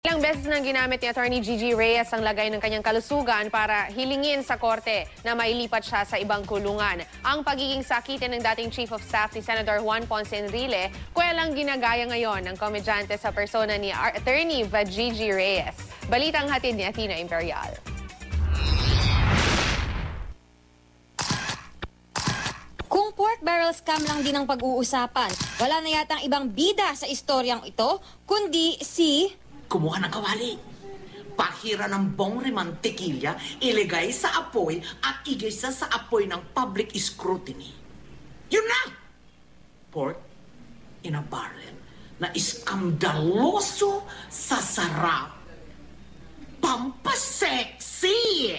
Ilang beses nang ginamit ni Attorney Gigi Reyes ang lagay ng kanyang kalusugan para hilingin sa korte na mailipat siya sa ibang kulungan. Ang pagiging sakitin ng dating Chief of Staff ni Senator Juan Ponce Enrile, kwelang ginagaya ngayon ng komedyante sa persona ni Attorney Gigi Reyes. Balitang hatid ni Athena Imperial. Kung pork barrel scam lang din ang pag-uusapan, wala na yatang ibang bida sa istoryang ito, kundi si... Kumuha ng kawali. Pahira ng bongre mantikilya, iligay sa apoy at igisa sa apoy ng public scrutiny. Yun na! Pork in a barrel na iskandaloso sa sarap. Pampasexy!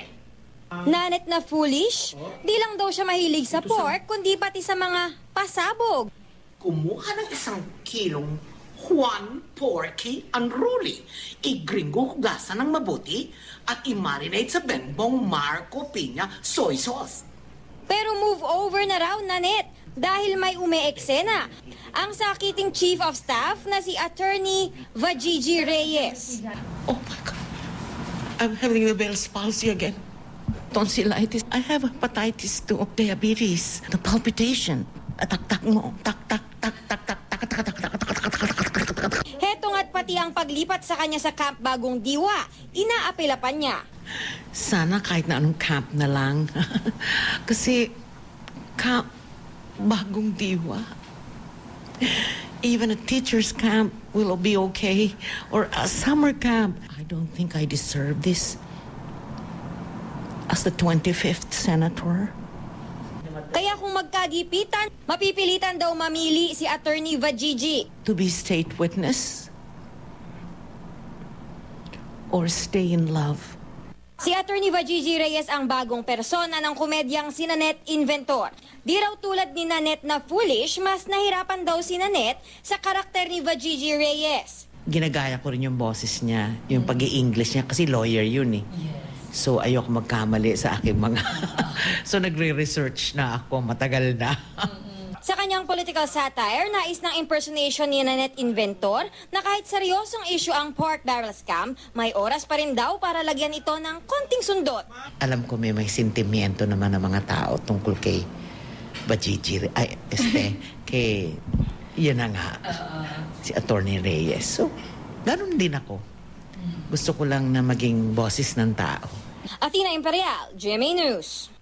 Nanet na foolish? Di lang daw siya mahilig sa pork, kundi pati sa mga pasabog. Kumuha ng 1 kilong Juan Porky Unruly. Igringo hugasan ng mabuti at i-marinate sa Benbong Marco Piña soy sauce. Pero move over na raw, Nanet, dahil may umeeksena. Ang sakiting Chief of Staff na si Attorney Gigi Reyes. Oh my God. I'm having the Bell's palsy again. Tonsillitis. I have hepatitis 2, diabetes, the palpitation. Tak-tak mo. Tak-tak, tak-tak, tak-tak, tak-tak, tak-tak, tak-tak. Heto nga't pati ang paglipat sa kanya sa Camp Bagong Diwa, inaapela pa niya. Sana kahit na anong camp na lang. Kasi Camp Bagong Diwa. Even a teacher's camp will be okay. Or a summer camp. I don't think I deserve this. As the 25th senator. Kaya kung magkagipitan, mapipilitan daw mamili si Attorney Gigi. To be state witness or stay in love. Si Attorney Gigi Reyes ang bagong persona ng komedyang si Nanette Inventor. Di raw tulad ni Nanette na foolish, mas nahirapan daw si Nanette sa karakter ni Gigi Reyes. Ginagaya ko rin yung boses niya, yung pag-i-English niya kasi lawyer yun eh. So ayoko magkamali sa aking mga... So nagre-research na ako, matagal na. Sa kanyang political satire, nais ng impersonation ni Nanette Inventor na kahit seryosong issue ang pork barrel scam, may oras pa rin daw para lagyan ito ng konting sundot. Alam ko may sentimiento naman ng mga tao tungkol kay Gigi, kay, yun na nga, si Attorney Reyes. So, ganun din ako. Gusto ko lang na maging boses ng tao. Athena Imperial, GMA News.